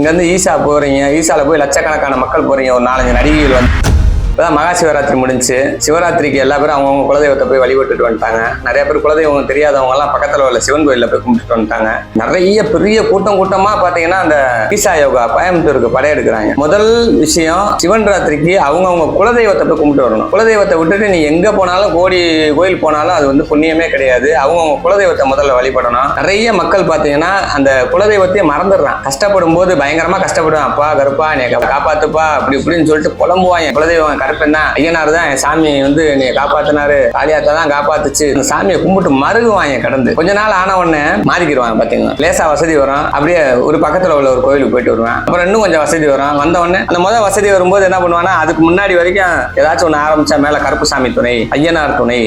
இங்கேருந்து ஈசா போகிறீங்க, ஈசாவில் போய் லட்சக்கணக்கான மக்கள் போகிறீங்க. ஒரு 4-5 நடிகைகள் வந்து இப்போதான் மகா சிவராத்திரி முடிஞ்சு. சிவராத்திரிக்கு எல்லா பேரும் அவங்கவுங்க குலதெய்வத்தை போய் வழிபட்டுட்டு வந்துட்டாங்க. நிறைய பேர் குலதெய்வம் தெரியாதவங்கலாம் பக்கத்தில் உள்ள சிவன் கோயிலில் போய் கும்பிட்டுட்டு வந்துட்டாங்க. நிறைய பெரிய கூட்டமாக பார்த்தீங்கன்னா அந்த ஈசா யோகா கோயம்புத்தூருக்கு படையெடுக்கிறாங்க. முதல் விஷயம், சிவன் ராத்திரிக்கு அவங்கவுங்க குலதெய்வத்தை போய் கும்பிட்டு வரணும். குலதெய்வத்தை விட்டுட்டு நீ எங்கே போனாலும், கோடி கோயில் போனாலும் அது வந்து புண்ணியமே கிடையாது. அவங்கவுங்க குலதெய்வத்தை முதல்ல வழிபடணும். நிறைய மக்கள் பார்த்தீங்கன்னா அந்த குலதெய்வத்தையே மறந்துடுறான். கஷ்டப்படும் போது பயங்கரமாக கஷ்டப்படுவான். அப்பா கருப்பா நீ காப்பாத்துப்பா அப்படி இப்படின்னு சொல்லிட்டு புலம்புவாங்க. குலதெய்வம் கருப்பன் தான், ஐயனார் தான் என் சாமி வந்து நீ காப்பாத்தினாரு, காளியாத்தா தான் காப்பாத்துச்சு. இந்த சாமியை கும்பிட்டு மருகுவாங்க. கடந்து கொஞ்ச நாள் ஆன உடனே மாறிக்கிடுவாங்க. பாத்தீங்கன்னா லேசா வசதி வரும், அப்படியே ஒரு பக்கத்துல உள்ள ஒரு கோயிலுக்கு போயிட்டு வருவேன். அப்புறம் இன்னும் கொஞ்சம் வசதி வரும். வந்த உடனே அந்த முதல் வசதி வரும்போது என்ன பண்ணுவானா, அதுக்கு முன்னாடி வரைக்கும் ஏதாச்சும் ஒண்ணு ஆரம்பிச்சா மேல கருப்பு சாமி துணை, ஐயனார் துணை,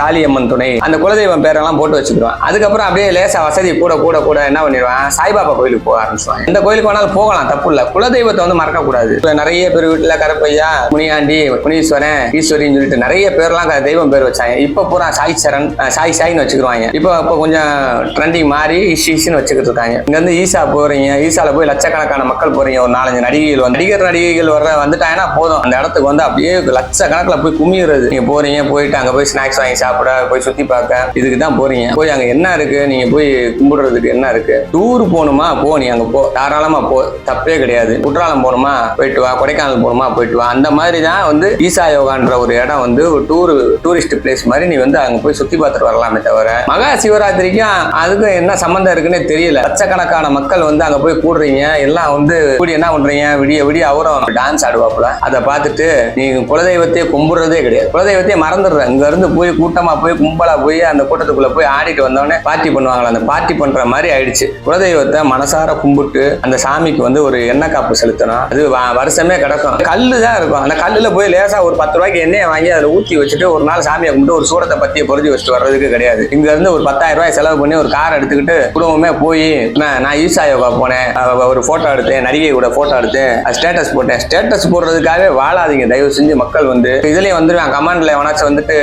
காளியம்மன் துணை, அந்த குலதெய்வம் பேரெல்லாம் போட்டு வச்சுக்கிடுவான். அதுக்கப்புறம் அப்படியே லேசா வசதி கூட கூட கூட என்ன பண்ணிடுவான், சாய்பாபா கோயிலுக்கு போக ஆரம்பிச்சுவாங்க. இந்த கோயிலுக்கு வேணாலும் போகலாம், தப்பு இல்லை. குலதெய்வத்தை வந்து மறக்க கூடாது. நிறைய பேர் வீட்டுல கருப்பையா, முனியாண்டி, முனீஸ்வரன், ஈஸ்வரின்னு சொல்லிட்டு நிறைய பேர்லாம் தெய்வம் பேர் வச்சாங்க. இப்ப பூரா சாய் சரண், சாய்னு வச்சுக்கிடுவாங்க. இப்போ கொஞ்சம் ட்ரெண்டிங் மாறி ஈஸ்ன்னு வச்சுக்கிட்டு இருக்காங்க. இங்க இருந்து ஈசா போறீங்க, ஈசால போய் லட்சக்கணக்கான மக்கள் போறீங்க. ஒரு 4-5 நடிகைகள் வந்து நடிகைகள் வந்துட்டாங்கன்னா போதும், அந்த இடத்துக்கு வந்து அப்படியே லட்சக்கணக்கில் போய் குமியுறது. நீங்க போறீங்க, போயிட்டு அங்க போய் ஸ்நாக்ஸ் வாங்கி சாப்பிட, போய் சுத்தி பார்க்க, இதுக்கு தான் போறீங்க. போய் அங்க என்ன இருக்கு, நீங்க போய் கும்பிடுறதுக்கு என்ன இருக்கு? டூர் போகணுமா, போ, நீ அங்க போ, தாராளமா போ, தப்பே கிடையாது. குற்றாலம் போகணுமா போயிட்டு வா, கொடைக்கானல் போகணுமா போயிட்டு வா. அந்த மாதிரி தான் வந்து ஈசா யோகான்ற ஒரு இடம் வந்து ஒரு டூரிஸ்ட் பிளேஸ் மாதிரி. நீ வந்து அங்க போய் சுத்தி பார்த்துட்டு வரலாமே தவிர மகா சிவராத்திரிக்கும் அதுக்கும் என்ன சம்பந்தம் இருக்குன்னே தெரியல. லட்சக்கணக்கான மக்கள் வந்து அங்க போய் கூடுறீங்க. எல்லாம் வந்து கூடி என்ன பண்றீங்க, விடிய விடிய அவரும் டான்ஸ் ஆடுவாப்புல. அதை பார்த்துட்டு நீ குலதெய்வத்தையே கும்பிடுறதே கிடையாது. குலதெய்வத்தையே மறந்துடுற. இங்க இருந்து போய் கூட்டமா போய் கும்பலா போய் அந்த கூட்டத்துக்குள்ள போய் ஆடிட்டு வந்தோடனே பார்ட்டி பண்ணுவாங்களா, அந்த பார்ட்டி பண்ற மாதிரி ஆயிடுச்சு. குலதெய்வத்தை மனசார கும்பிட்டு அந்த சாமிக்கு வந்து ஒரு எண்ணெய் காப்பு செலுத்தணும். அது வருஷமே கிடக்கும். கல்லு தான் இருக்கும். அந்த கல்லுல போய் லேசா ஒரு 10 ரூபாய்க்கு எண்ணெயை வாங்கி அதில் ஊற்றி வச்சுட்டு ஒரு நாள் சாமியை கும்பிட்டு ஒரு சூடத்தை பத்தியை பொருத்தி வச்சுட்டு வர்றதுக்கு கிடையாது. இங்க இருந்து ஒரு 10,000 ரூபாய் செலவு பண்ணி ஒரு கார் எடுத்துக்கிட்டு குடும்பமே போய் நான் ஈசா யோகா போனேன், ஒரு போட்டோ எடுத்தேன், நடிகை கூட போட்டோ எடுத்தேன், ஸ்டேட்டஸ் போட்டேன். ஸ்டேட்டஸ் போடுறதுக்காகவே வாழாதீங்க தயவு செஞ்சு. மக்கள் வந்து இதுலயே வந்து கமெண்ட்ல எவனாச்சும் வந்துட்டு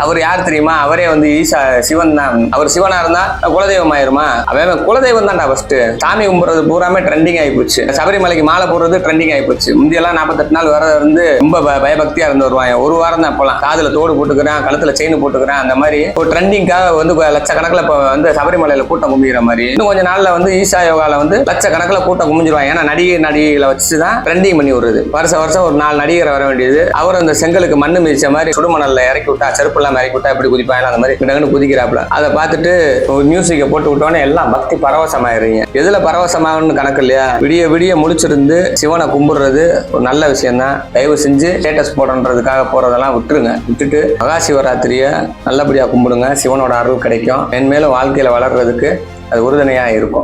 அவர் யார் தெரியுமா, அவரே வந்து ஈசா சிவன் தான், அவர் சிவனா இருந்தா குலதெய்வம் ஆயிருமா? அவன் குலதெய்வம் தான்டா ஃபர்ஸ்ட். சாமி கும்பிடுறது பூராமே ட்ரெண்டிங் ஆகி போச்சு. சபரிமலைக்கு மாலை போடுறது ட்ரெண்டிங் ஆகி போச்சு. முந்தியெல்லாம் 48 நாள் வர இருந்து ரொம்ப பயபக்தியா இருந்து வருவாங்க. ஒரு வாரம் தான் போலாம். காதுல தோடு போட்டுக்கிறேன், கழுத்துல செயின் போட்டுக்கிறேன், அந்த மாதிரி ஒரு ட்ரெண்டிங்காக வந்து லட்சக்கணக்கில் இப்போ வந்து சபரிமலையில கூட்டம் கும்பிடுற மாதிரி. இன்னும் கொஞ்சம் நாள்ல வந்து ஈசா யோகால வந்து லட்சக்கணக்கில் கூட்டம் கும்பிஞ்சிருவாங்க. ஏன்னா நடிகளை வச்சுதான் ட்ரெண்டிங் பண்ணி விடுறது. வருஷம் ஒரு 4 நடிகரை வர வேண்டியது. அவர் அந்த செங்கலுக்கு மண்ணு மிதிச்ச மாதிரி சுடுமணல்ல இறக்கி விட்டா, செருப்பு இல்லாம இறக்கி விட்டா எப்படி குதிப்பாங்க, அந்த மாதிரி கிடங்கு குதிக்கிறாப்புல. அதை பார்த்துட்டு ஒரு மியூசிக்கை போட்டு விட்டோன்னே எல்லாம் பக்தி பரவசமாயிருங்க. எதுல பரவசமாகணும்னு கணக்கு இல்லையா? விடிய விடிய முழிச்சிருந்து சிவனை கும்பிடுறது ஒரு நல்ல விஷயம் தான். தயவு செஞ்சு ஸ்டேட்டஸ் போடுறதுக்காக போறதெல்லாம் விட்டுட்டு மகா சிவராத்திரிய நல்லபடியா கும்பிடுங்க. சிவனோட அருள் கிடைக்கும். மென்மேலும் வாழ்க்கையில வளர்றதுக்கு அது உறுதுணையா இருக்கும்.